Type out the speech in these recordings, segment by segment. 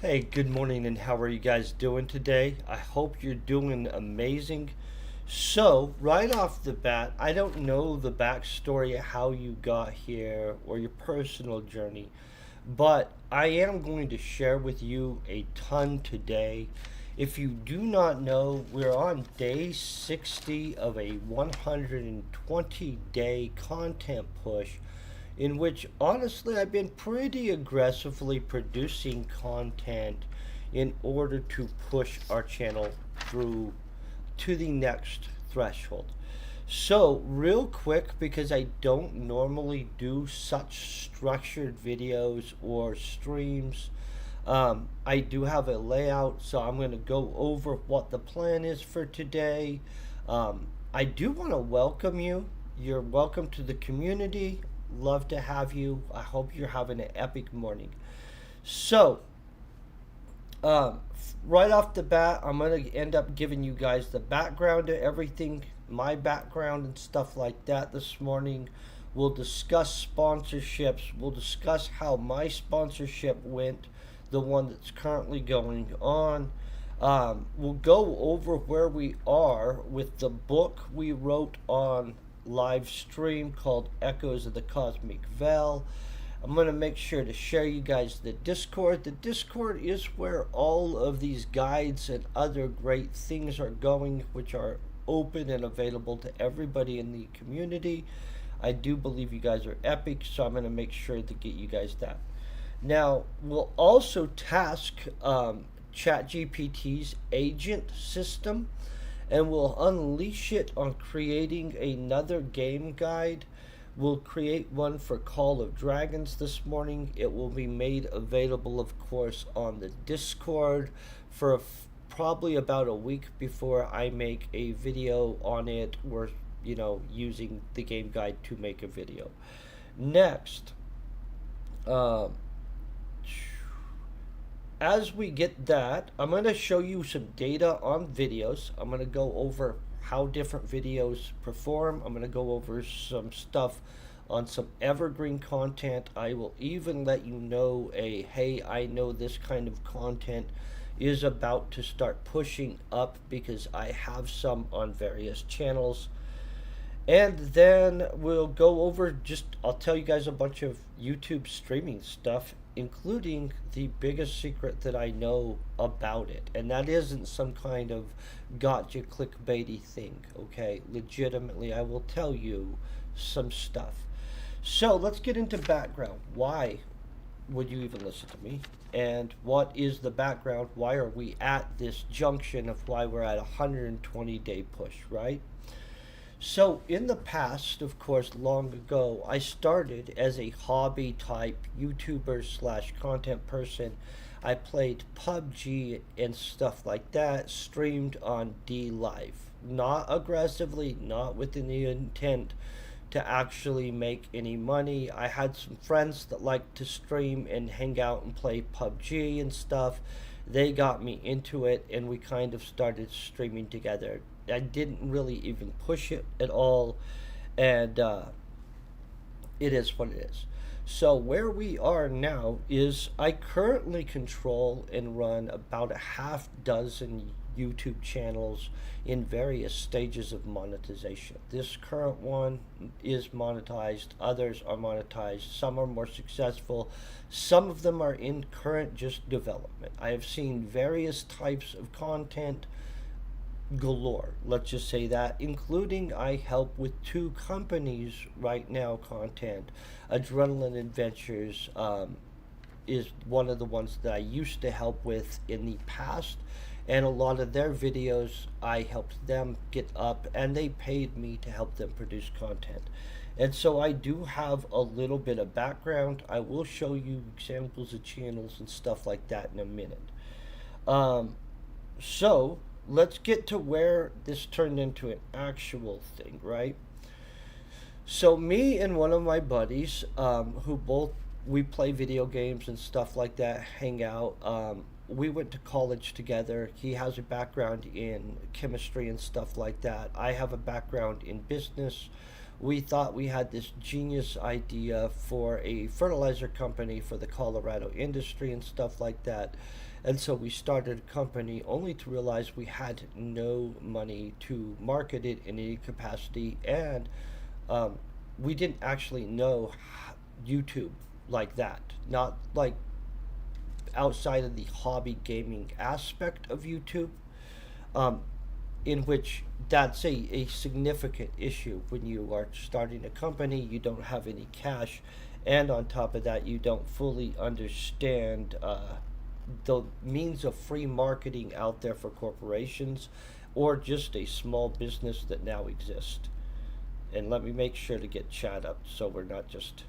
Hey, good morning, and how are you guys doing today? I hope you're doing amazing. So, right off the bat, I don't know the backstory of how you got here or your personal journey, but I am going to share with you a ton today. If you do not know, we're on day 60 of a 120-day content push in which honestly I've been pretty aggressively producing content in order to push our channel through to the next threshold. So, real quick, because I don't normally do such structured videos or streams, I do have a layout, so I'm going to go over what the plan is for today. I do want to welcome you. You're welcome to the community. Love to have you. I hope you're having an epic morning. So, right off the bat, I'm going to end up giving you guys the background to everything, my background and stuff like that this morning. We'll discuss sponsorships. We'll discuss how my sponsorship went, the one that's currently going on. We'll go over where we are with the book we wrote on live stream called Echoes of the Cosmic Veil. I'm going to make sure to share you guys the Discord. The Discord is where all of these guides and other great things are going, which are open and available to everybody in the community. I do believe you guys are epic, so I'm going to make sure to get you guys that. Now, we'll also task ChatGPT's agent system, and we'll unleash it on creating another game guide. We'll create one for Call of Dragons this morning. It will be made available, of course, on the Discord for probably about a week before I make a video on it, or using the game guide to make a video. Next, as we get that, I'm going to show you some data on videos. I'm going to go over how different videos perform. I'm going to go over some stuff on some evergreen content. I will even let you know hey, I know this kind of content is about to start pushing up because I have some on various channels. And then we'll go over I'll tell you guys a bunch of YouTube streaming stuff, including the biggest secret that I know about it. And that isn't some kind of gotcha clickbaity thing, okay? Legitimately, I will tell you some stuff. So let's get into background. Why would you even listen to me? And what is the background? Why are we at this junction of why we're at a 120-day push, right? So, in the past, of course, long ago, I started as a hobby type YouTuber slash content person. I played PUBG and stuff like that, streamed on D Live. Not aggressively, not with the intent to actually make any money. I had some friends that liked to stream and hang out and play PUBG and stuff. They got me into it, and we kind of started streaming together. I didn't really even push it at all, and it is what it is. So where we are now is I currently control and run about a half dozen YouTube channels in various stages of monetization. This current one is monetized, others are monetized, some are more successful, some of them are in current just development. I have seen various types of content galore, let's just say that, including I help with two companies right now content. Adrenaline Adventures is one of the ones that I used to help with in the past, and a lot of their videos I helped them get up, and they paid me to help them produce content. And so I do have a little bit of background. I will show you examples of channels and stuff like that in a minute. So let's get to where this turned into an actual thing, right? So me and one of my buddies, who both we play video games and stuff like that, hang out. We went to college together. He has a background in chemistry and stuff like that. I have a background in business. we thought we had this genius idea for a fertilizer company for the Colorado industry and stuff like that. And so we started a company only to realize we had no money to market it in any capacity, and um, we didn't actually know YouTube like that. Not like outside of the hobby gaming aspect of YouTube, um, in which that's a significant issue when you are starting a company, you don't have any cash, and on top of that, you don't fully understand the means of free marketing out there for corporations or just a small business that now exists. And let me make sure to get chat up so we're not just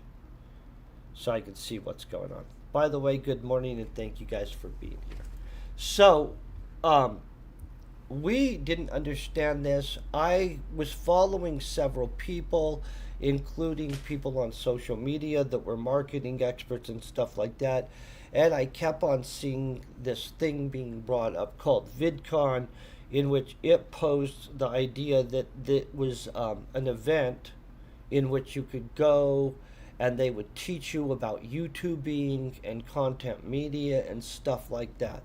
so I can see what's going on. By the way, good morning and thank you guys for being here. So, um, we didn't understand this. I was following several people, including people on social media that were marketing experts and stuff like that. And I kept on seeing this thing being brought up called VidCon, in which it posed the idea that it was an event in which you could go and they would teach you about YouTubing and content media and stuff like that.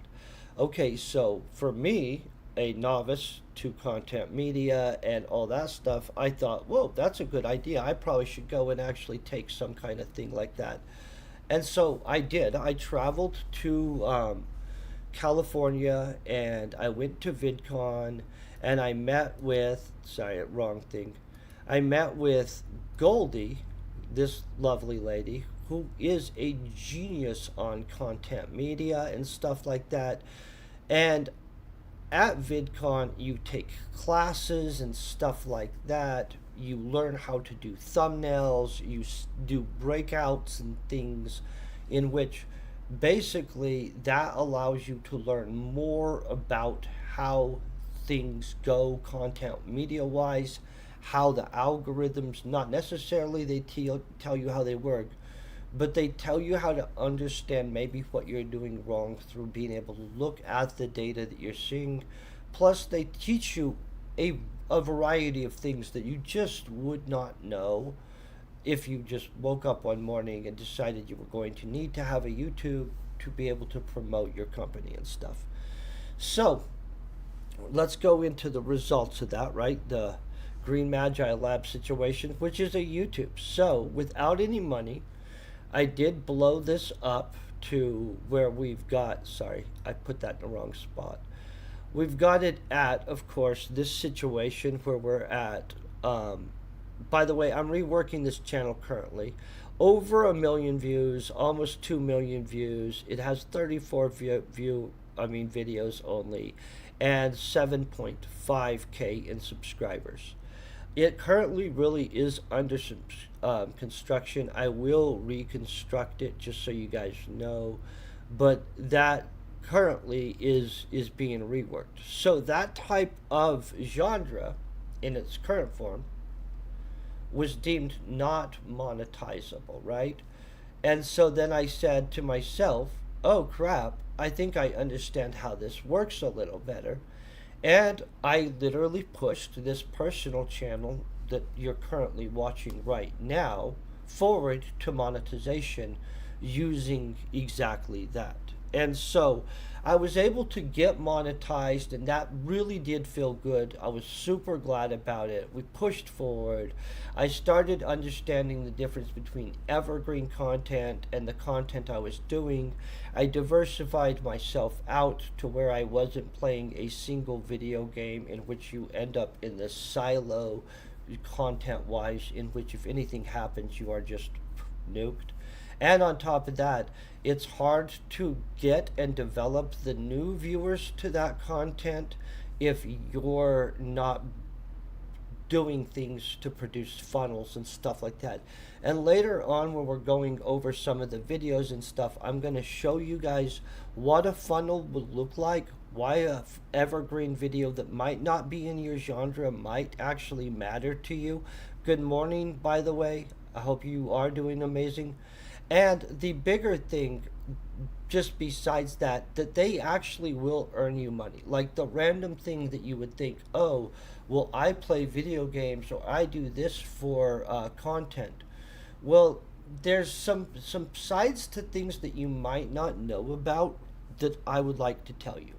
Okay, so for me, a novice to content media and all that stuff, I thought, whoa, that's a good idea. I probably should go and actually take some kind of thing like that. And so I did. I traveled to California and I went to VidCon and I met with, sorry, wrong thing. I met with Goldie, this lovely lady, who is a genius on content media and stuff like that. And at VidCon, you take classes and stuff like that. You learn how to do thumbnails, you do breakouts and things in which basically that allows you to learn more about how things go content media wise, how the algorithms, not necessarily they tell you how they work, but they tell you how to understand maybe what you're doing wrong through being able to look at the data that you're seeing. Plus, they teach you a variety of things that you just would not know if you just woke up one morning and decided you were going to need to have a YouTube to be able to promote your company and stuff. So, let's go into the results of that, right? The Green Magi Lab situation, which is a YouTube. So, without any money, I did blow this up to where we've got, sorry, I put that in the wrong spot. We've got it at, of course, this situation where we're at. By the way, I'm reworking this channel currently. Over 1 million views, almost 2 million views. It has 34 videos only, and 7.5K in subscribers. It currently really is under construction. I will reconstruct it just so you guys know, but that currently is being reworked. So that type of genre in its current form was deemed not monetizable, right? And so then I said to myself, oh crap, I think I understand how this works a little better. And I literally pushed this personal channel that you're currently watching right now forward to monetization using exactly that. And so I was able to get monetized, and that really did feel good. I was super glad about it. We pushed forward. I started understanding the difference between evergreen content and the content I was doing. I diversified myself out to where I wasn't playing a single video game in which you end up in this silo content wise, in which if anything happens, you are just nuked. And on top of that, it's hard to get and develop the new viewers to that content if you're not doing things to produce funnels and stuff like that. And later on, when we're going over some of the videos and stuff, I'm going to show you guys what a funnel would look like, why a evergreen video that might not be in your genre might actually matter to you. Good morning, by the way. I hope you are doing amazing. And the bigger thing, just besides that, that they actually will earn you money. Like the random thing that you would think, oh, well, I play video games or I do this for content. Well, there's some sides to things that you might not know about that I would like to tell you.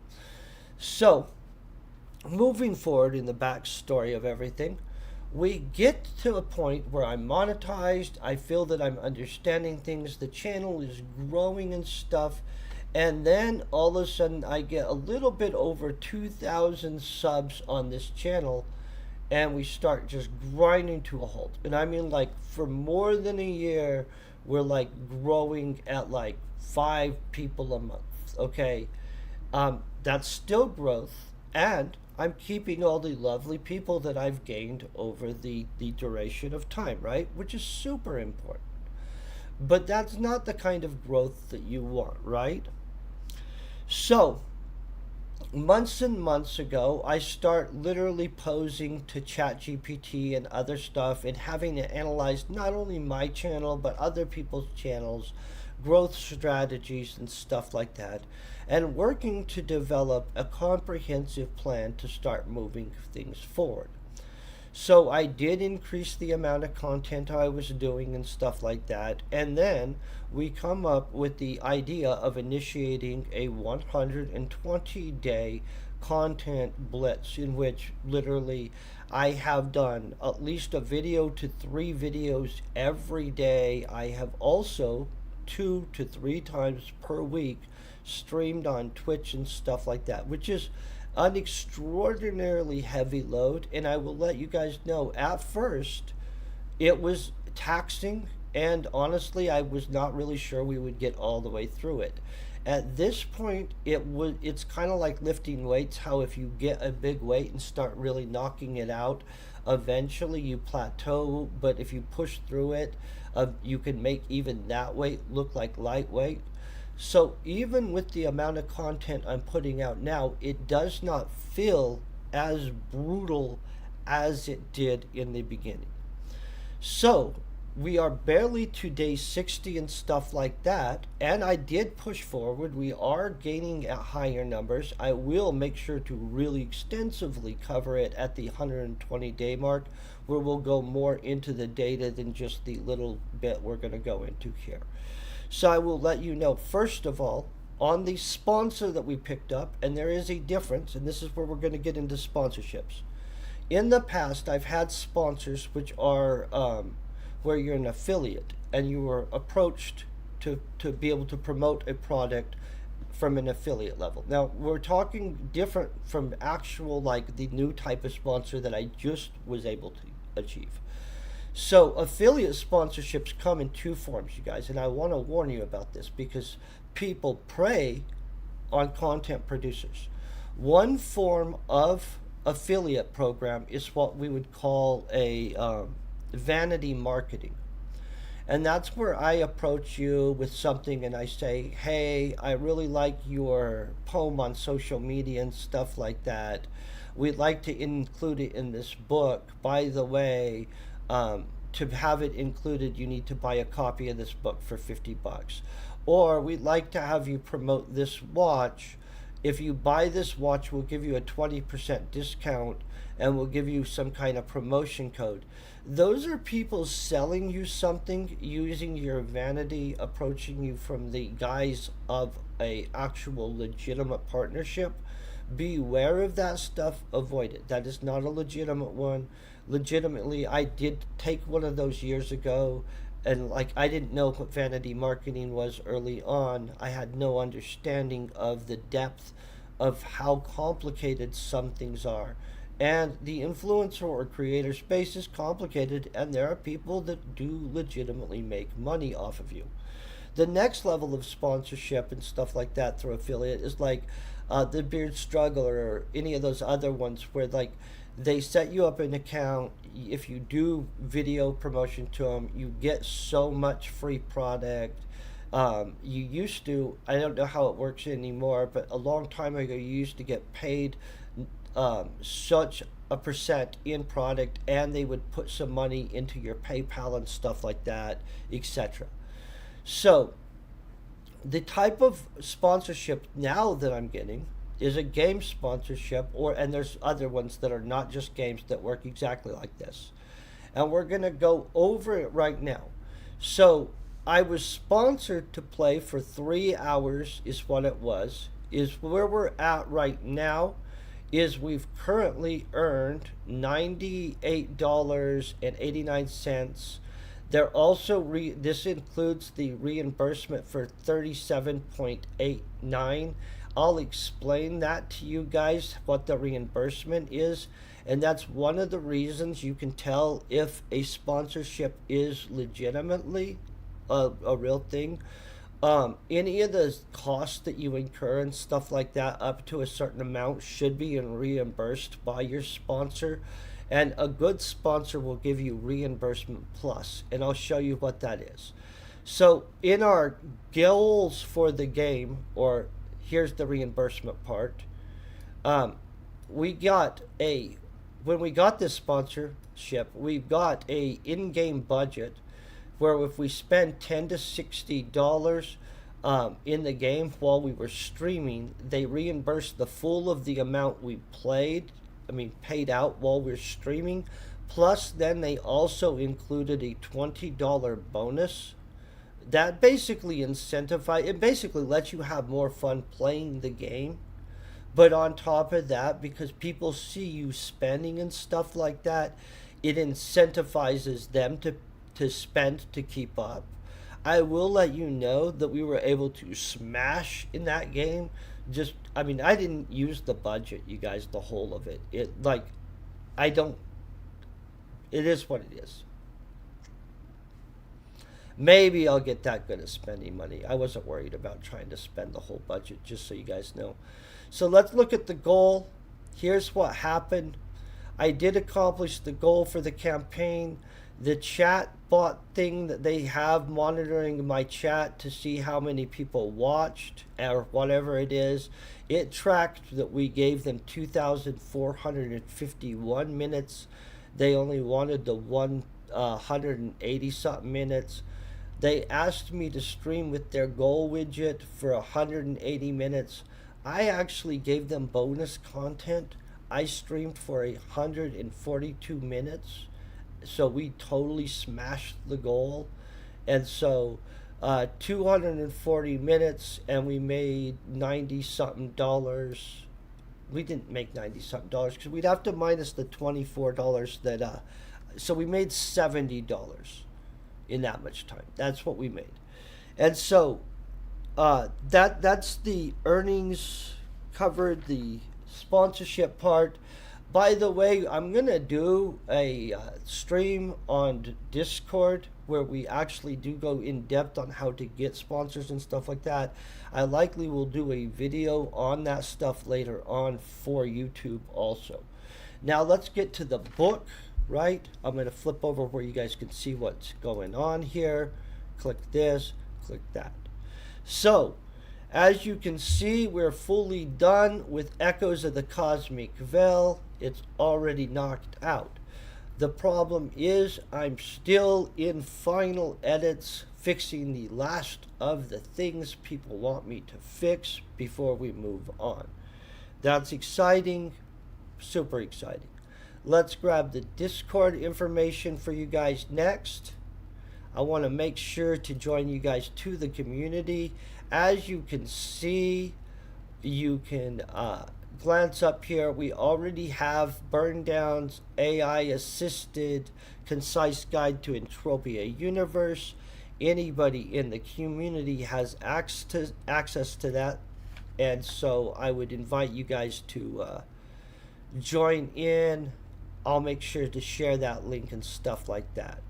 So, moving forward in the backstory of everything, we get to a point where I'm monetized. I feel that I'm understanding things. The channel is growing and stuff. And then all of a sudden, I get a little bit over 2,000 subs on this channel. And we start just grinding to a halt. And I mean, like, for more than a year, we're like growing at like 5 people a month. Okay. That's still growth. And I'm keeping all the lovely people that I've gained over the duration of time, right? Which is super important. But that's not the kind of growth that you want, right? So, months and months ago, I start literally posing to ChatGPT and other stuff and having to analyze not only my channel but other people's channels, growth strategies, and stuff like that, and working to develop a comprehensive plan to start moving things forward. So I did increase the amount of content I was doing and stuff like that. And then we come up with the idea of initiating a 120-day content blitz in which literally I have done at least a video to 3 videos every day. I have also 2 to 3 times per week streamed on Twitch and stuff like that, which is an extraordinarily heavy load. And I will let you guys know, at first it was taxing, and honestly I was not really sure we would get all the way through it. At this point, it's kind of like lifting weights, how if you get a big weight and start really knocking it out, eventually you plateau, but if you push through it, you can make even that weight look like lightweight. So even with the amount of content I'm putting out now, it does not feel as brutal as it did in the beginning. So we are barely to day 60 and stuff like that, and I did push forward. We are gaining at higher numbers. I will make sure to really extensively cover it at the 120-day mark, where we'll go more into the data than just the little bit we're going to go into here. So I will let you know, first of all, on the sponsor that we picked up, and there is a difference, and this is where we're going to get into sponsorships. In the past, I've had sponsors which are where you're an affiliate and you were approached to be able to promote a product from an affiliate level. Now, we're talking different from actual, like the new type of sponsor that I just was able to achieve. So affiliate sponsorships come in 2 forms, you guys, and I want to warn you about this because people prey on content producers. One form of affiliate program is what we would call a vanity marketing. And that's where I approach you with something and I say, hey, I really like your poem on social media and stuff like that. We'd like to include it in this book. By the way, to have it included, you need to buy a copy of this book for $50. Or we'd like to have you promote this watch. If you buy this watch, we'll give you a 20% discount and we'll give you some kind of promotion code. Those are people selling you something using your vanity, approaching you from the guise of a actual legitimate partnership. Beware of that stuff. Avoid it. That is not a legitimate one. Legitimately, I did take one of those years ago, and like I didn't know what vanity marketing was early on. I had no understanding of the depth of how complicated some things are. And the influencer or creator space is complicated, and there are people that do legitimately make money off of you. The next level of sponsorship and stuff like that through affiliate is like the Beard Struggler or any of those other ones where like they set you up an account. If you do video promotion to them, you get so much free product. You used to, I don't know how it works anymore, but a long time ago you used to get paid such a percent in product, and they would put some money into your PayPal and stuff like that, etc. So The type of sponsorship now that I'm getting is a game sponsorship, and there's other ones that are not just games that work exactly like this. And we're going to go over it right now. So I was sponsored to play for 3 hours, is what it was. Is where we're at right now. Is we've currently earned $98.89. They're also this includes the reimbursement for 37.89. I'll explain that to you guys what the reimbursement is, and that's one of the reasons you can tell if a sponsorship is legitimately a real thing. Any of the costs that you incur and stuff like that up to a certain amount should be reimbursed by your sponsor. And a good sponsor will give you reimbursement plus, and I'll show you what that is. So in our goals for the game, or here's the reimbursement part, we got when we got this sponsorship, we got a in-game budget where if we spend $10 to $60 in the game while we were streaming, they reimbursed the full of the amount we paid out while we were streaming. Plus, then they also included a $20 bonus. That basically it basically lets you have more fun playing the game. But on top of that, because people see you spending and stuff like that, it incentivizes them to spend to keep up. I will let you know that we were able to smash in that game. I didn't use the budget, you guys, the whole of it. It is what it is. Maybe I'll get that good at spending money. I wasn't worried about trying to spend the whole budget, just so you guys know. So let's look at the goal. Here's what happened. I did accomplish the goal for the campaign. The chat bot thing that they have monitoring my chat to see how many people watched or whatever it is, it tracked that we gave them 2,451 minutes. They only wanted the 180 something minutes. They asked me to stream with their goal widget for 180 minutes. I actually gave them bonus content. I streamed for 142 minutes. So we totally smashed the goal. And so 240 minutes, and we made 90 something dollars. We didn't make 90 something dollars because we'd have to minus the $24 that so we made $70 in that much time. That's what we made. And so that's the earnings covered, the sponsorship part. By the way, I'm going to do a stream on Discord where we actually do go in depth on how to get sponsors and stuff like that. I likely will do a video on that stuff later on for YouTube also. Now let's get to the book, right? I'm going to flip over where you guys can see what's going on here. Click this, click that. So, as you can see, we're fully done with Echoes of the Cosmic Veil. It's already knocked out. The problem is I'm still in final edits, fixing the last of the things people want me to fix before we move on. That's exciting, super exciting. Let's grab the Discord information for you guys next. I want to make sure to join you guys to the community. As you can see, you can glance up here. We already have Burn Down's AI assisted concise guide to Entropia Universe. Anybody in the community has access to that, and so I would invite you guys to join in. I'll make sure to share that link and stuff like that.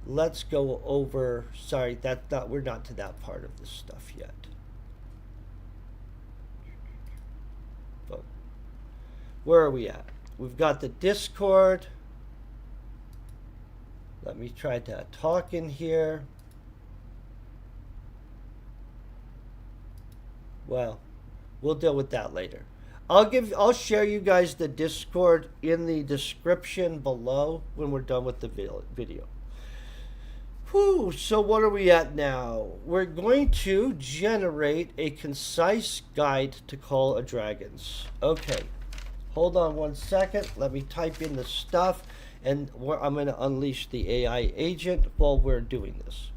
Let's go over, sorry, we're not to that part of this stuff yet. But where are we at? We've got the Discord. Let me try to talk in here. Well, we'll deal with that later. I'll share you guys the Discord in the description below when we're done with the video. Whew, so what are we at now? We're going to generate a concise guide to Call of Dragons. Okay, hold on 1 second. Let me type in the stuff, and I'm going to unleash the AI agent while we're doing this.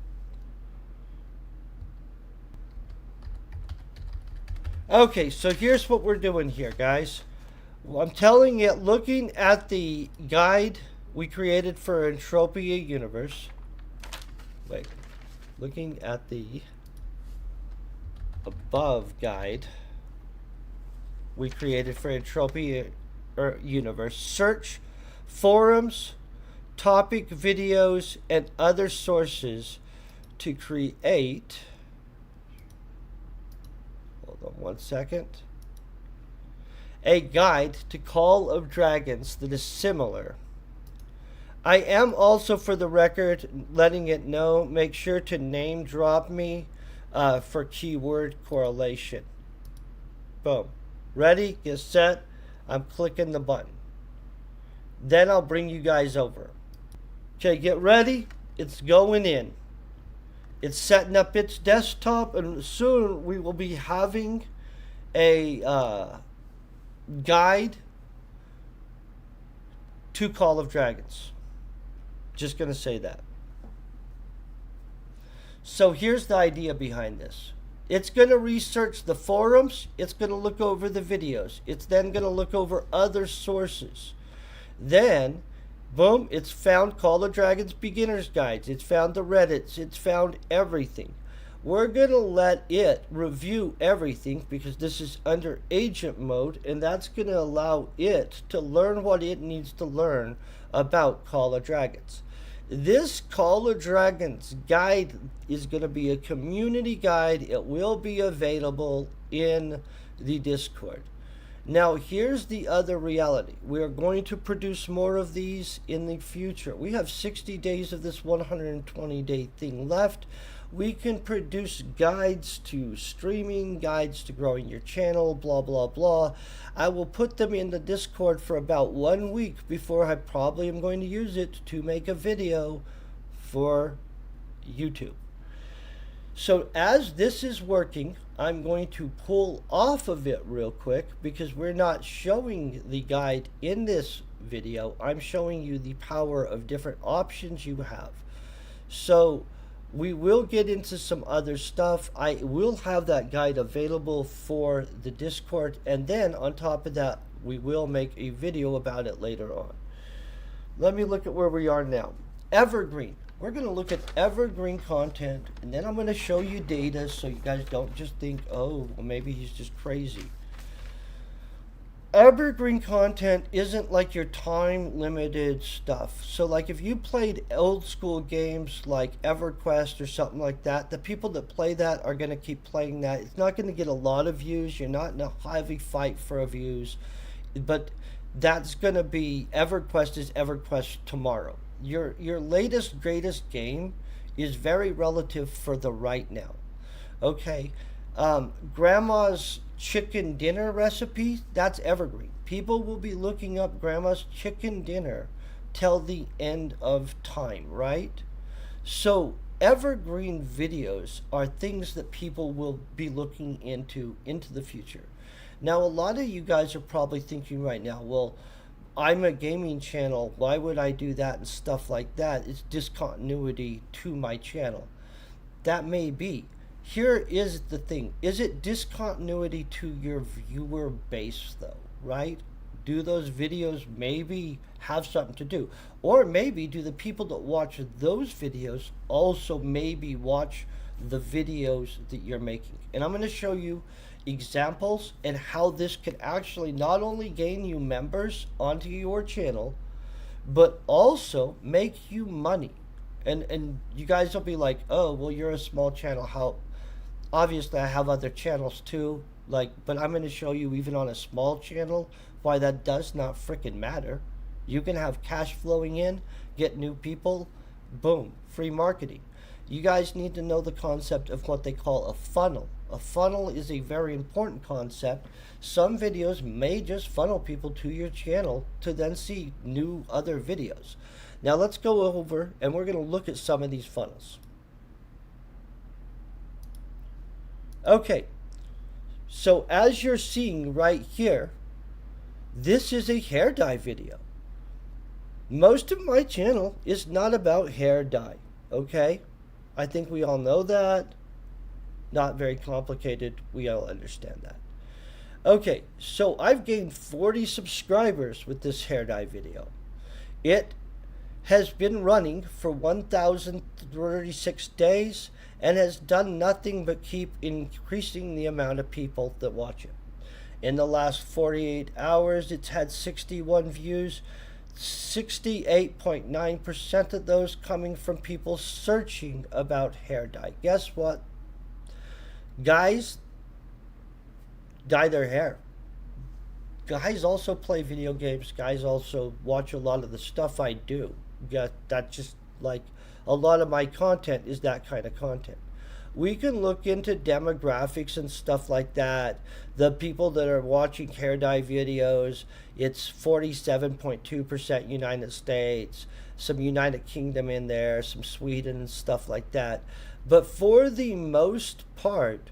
Okay, so here's what we're doing here, guys. I'm telling it, looking at the guide we created for Entropia Universe. Wait, looking at the above guide we created for Entropia Universe. Search forums, topic videos, and other sources to create. Hold on 1 second. A guide to Call of Dragons that is similar. I am also, for the record, letting it know, make sure to name drop me for keyword correlation. Boom. Ready? Get set. I'm clicking the button. Then I'll bring you guys over. Okay, get ready. It's going in. It's setting up its desktop, and soon we will be having a guide to Call of Dragons. Just going to say that. So here's the idea behind this. It's going to research the forums. It's going to look over the videos. It's then going to look over other sources. Then, boom, it's found Call of Dragons beginner's guides. It's found the Reddits. It's found everything. We're going to let it review everything because this is under agent mode, and that's going to allow it to learn what it needs to learn about Call of Dragons. This Call of Dragons guide is going to be a community guide. It will be available in the Discord. Now, here's the other reality. We are going to produce more of these in the future. We have 60 days of this 120-day thing left. We can produce guides to streaming, guides to growing your channel, blah, blah, blah. I will put them in the Discord for about 1 week before I probably am going to use it to make a video for YouTube. So as this is working, I'm going to pull off of it real quick because we're not showing the guide in this video. I'm showing you the power of different options you have. So we will get into some other stuff. I will have that guide available for the Discord, and then on top of that, we will make a video about it later on. Let me look at where we are now. Evergreen. We're going to look at evergreen content, and then I'm going to show you data so you guys don't just think, oh, well, maybe he's just crazy. Evergreen content isn't like your time-limited stuff. So like if you played old school games like EverQuest or something like that, the people that play that are going to keep playing that. It's not going to get a lot of views. You're not in a heavy fight for views. But that's going to be, EverQuest is EverQuest tomorrow. Your latest, greatest game is very relative for the right now. Okay, Grandma's chicken dinner recipe, that's evergreen. People will be looking up Grandma's chicken dinner till the end of time, right? So evergreen videos are things that people will be looking into the future. Now, a lot of you guys are probably thinking right now, well, I'm a gaming channel, why would I do that and stuff like that? It's discontinuity to my channel. That may be. Here is the thing. Is it discontinuity to your viewer base though, right? Do those videos maybe have something to do? Or maybe do the people that watch those videos also maybe watch the videos that you're making? And I'm going to show you examples and how this can actually not only gain you members onto your channel, but also make you money. And you guys will be like, oh, well, you're a small channel. How? Obviously, I have other channels too. But I'm going to show you even on a small channel why that does not freaking matter. You can have cash flowing in, get new people, boom, free marketing. you guys need to know the concept of what they call a funnel. A funnel is a very important concept. Some videos may just funnel people to your channel to then see new other videos. Now let's go over and we're going to look at some of these funnels. Okay, so as you're seeing right here, this is a hair dye video. Most of my channel is not about hair dye, okay? I think we all know that. Not very complicated. We all understand that. Okay, so I've gained 40 subscribers with this hair dye video. It has been running for 1,036 days and has done nothing but keep increasing the amount of people that watch it. In the last 48 hours, it's had 61 views, 68.9% of those coming from people searching about hair dye. Guess what? Guys dye their hair. Guys also play video games. Guys also watch a lot of the stuff I do. That's just like a lot of my content is that kind of content. We can look into demographics and stuff like that. The people that are watching hair dye videos, it's 47.2% United States, some United Kingdom in there, some Sweden and stuff like that. But for the most part,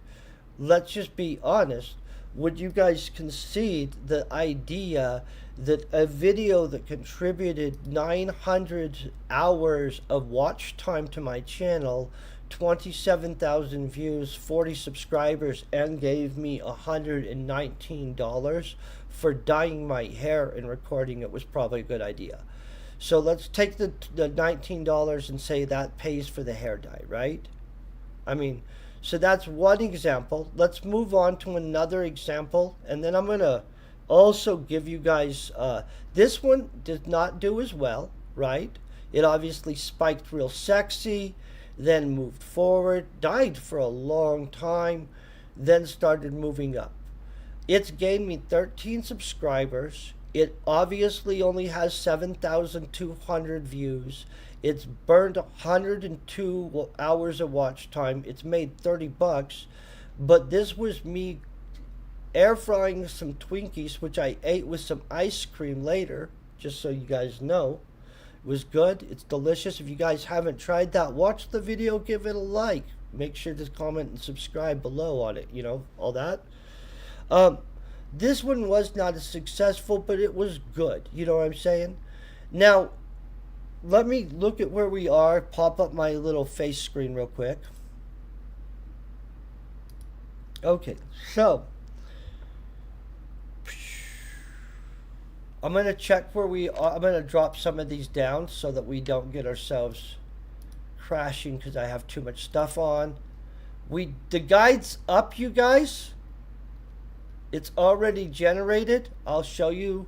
let's just be honest, would you guys concede the idea that a video that contributed 900 hours of watch time to my channel, 27,000 views, 40 subscribers, and gave me $119 for dyeing my hair and recording it was probably a good idea? So let's take the $19 and say that pays for the hair dye, right? I mean, so that's one example. Let's move on to another example, and then I'm going to also give you guys, this one did not do as well, right? It obviously spiked real sexy, then moved forward, died for a long time, then started moving up. It's gained me 13 subscribers. It obviously only has 7,200 views. It's burned 102 hours of watch time. It's made 30 bucks. But this was me air frying some Twinkies, which I ate with some ice cream later, just so you guys know. It was good. It's delicious. If you guys haven't tried that, watch the video, give it a like. Make sure to comment and subscribe below on it, you know, all that. This one was not as successful, but it was good. You know what I'm saying? Now, let me look at where we are, pop up my little face screen real quick. Okay, so I'm going to check where we are. I'm going to drop some of these down so that we don't get ourselves crashing because I have too much stuff on. The guide's up, you guys. It's already generated. I'll show you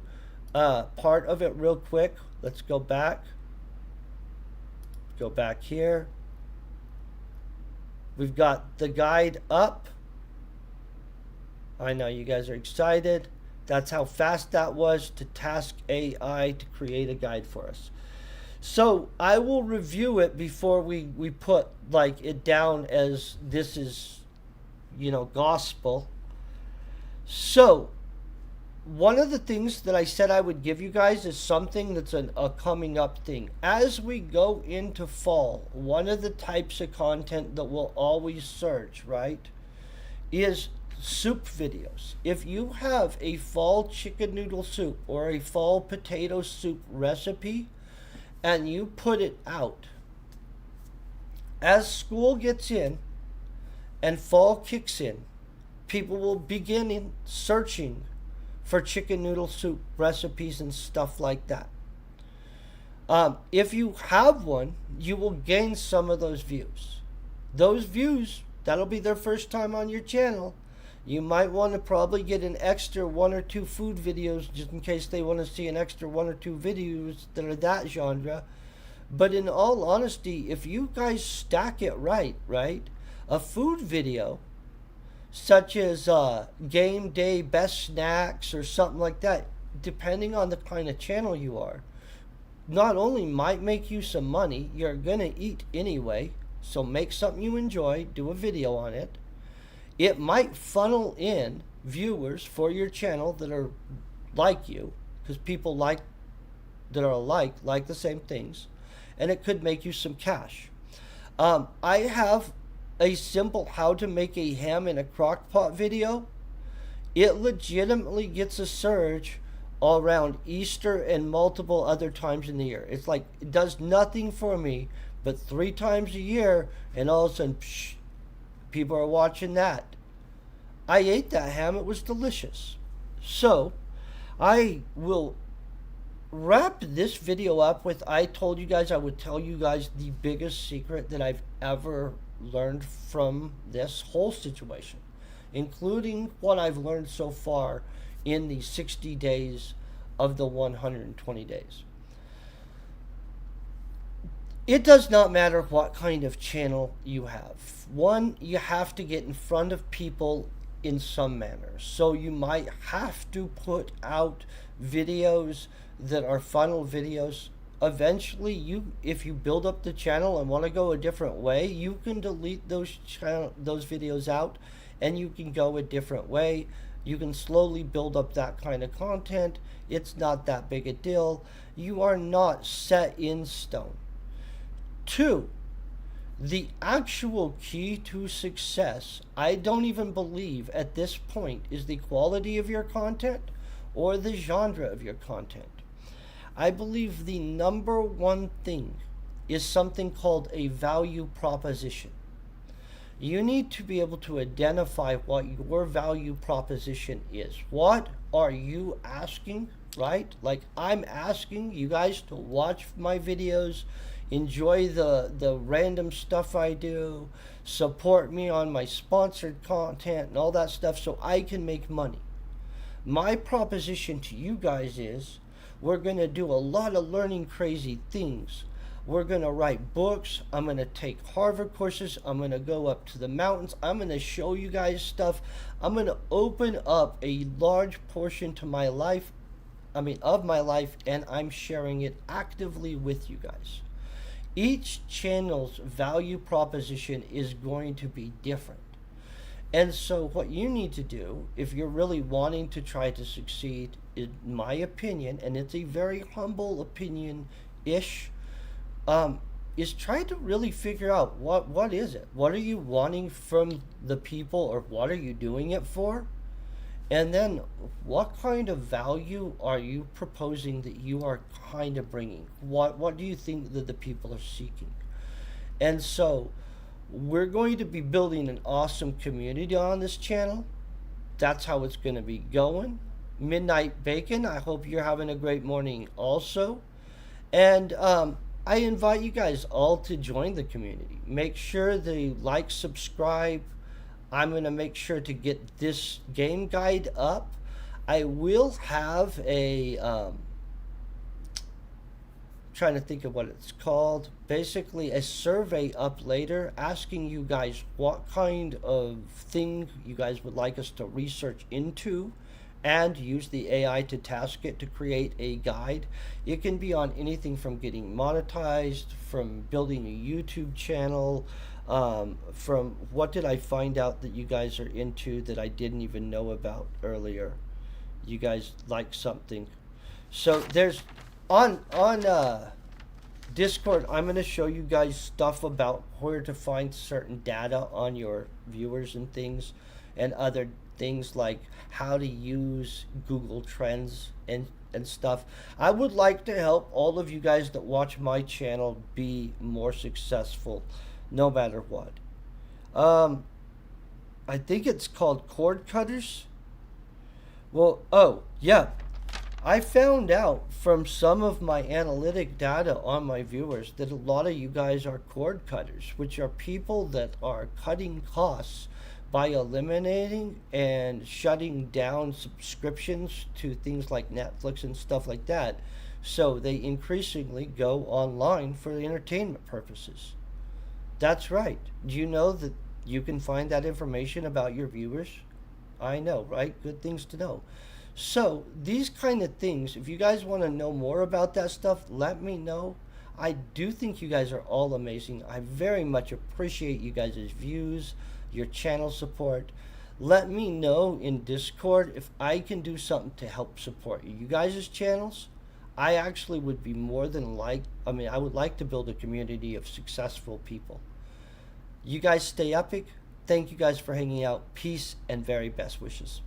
part of it real quick. Let's go back. Go back here. We've got the guide up. I know you guys are excited. That's how fast that was to task AI to create a guide for us. So I will review it before we put like it down as this is, you know, gospel. So one of the things that I said I would give you guys is something that's a coming up thing. As we go into fall, one of the types of content that we'll always search, right, is soup videos. If you have a fall chicken noodle soup or a fall potato soup recipe and you put it out, as school gets in and fall kicks in, people will begin searching for chicken noodle soup recipes and stuff like that. If you have one, you will gain some of those views. Those views, that'll be their first time on your channel. You might want to probably get an extra 1 or 2 food videos just in case they want to see an extra 1 or 2 videos that are that genre. But in all honesty, if you guys stack it right, a food video such as game day best snacks or something like that, depending on the kind of channel you are, not only might make you some money, you're gonna eat anyway, So make something you enjoy, do a video on it. It might funnel in viewers for your channel that are like you, because people that are alike like the same things, and it could make you some cash. I have a simple how to make a ham in a crock pot video. It legitimately gets a surge all around Easter and multiple other times in the year. It's like it does nothing for me, but 3 times a year, and all of a sudden, psh, people are watching that. I ate that ham, it was delicious. So, I will wrap this video up with, I told you guys I would tell you guys the biggest secret that I've ever learned from this whole situation, including what I've learned so far in the 60 days of the 120 days. It does not matter what kind of channel you have. One, you have to get in front of people in some manner. So you might have to put out videos that are funnel videos. Eventually, if you build up the channel and want to go a different way, you can delete those videos out, and you can go a different way. You can slowly build up that kind of content. It's not that big a deal. You are not set in stone. 2, the actual key to success, I don't even believe at this point, is the quality of your content or the genre of your content. I believe the number one thing is something called a value proposition. You need to be able to identify what your value proposition is. What are you asking, right? Like, I'm asking you guys to watch my videos, enjoy the random stuff I do, support me on my sponsored content and all that stuff so I can make money. My proposition to you guys is, we're going to do a lot of learning crazy things. We're going to write books. I'm going to take Harvard courses. I'm going to go up to the mountains. I'm going to show you guys stuff. I'm going to open up a large portion to my life, of my life, and I'm sharing it actively with you guys. Each channel's value proposition is going to be different. And so what you need to do, if you're really wanting to try to succeed, in my opinion, and it's a very humble opinion-ish, is try to really figure out what is it? What are you wanting from the people, or what are you doing it for? And then what kind of value are you proposing that you are kind of bringing? What do you think that the people are seeking? And so we're going to be building an awesome community on this channel. That's how it's going to be going. Midnight Bacon, I hope you're having a great morning also. And I invite you guys all to join the community. Make sure that you like, subscribe. I'm going to make sure to get this game guide up. I will have a, trying to think of what it's called, basically a survey up later asking you guys what kind of thing you guys would like us to research into, and use the AI to task it to create a guide. It can be on anything from getting monetized, from building a YouTube channel, from what did I find out that you guys are into that I didn't even know about earlier. You guys like something. So there's on Discord, I'm going to show you guys stuff about where to find certain data on your viewers and things, and other things like how to use Google Trends and stuff. I would like to help all of you guys that watch my channel be more successful no matter what. I think it's called cord cutters. Well, oh, yeah. I found out from some of my analytic data on my viewers that a lot of you guys are cord cutters, which are people that are cutting costs by eliminating and shutting down subscriptions to things like Netflix and stuff like that. So they increasingly go online for entertainment purposes. That's right. Do you know that you can find that information about your viewers? I know, right? Good things to know. So these kind of things, if you guys want to know more about that stuff, let me know. I do think you guys are all amazing. I very much appreciate you guys' views, your channel support. Let me know in Discord if I can do something to help support you guys' channels. I actually would be more than I would like to build a community of successful people. You guys stay epic. Thank you guys for hanging out. Peace and very best wishes.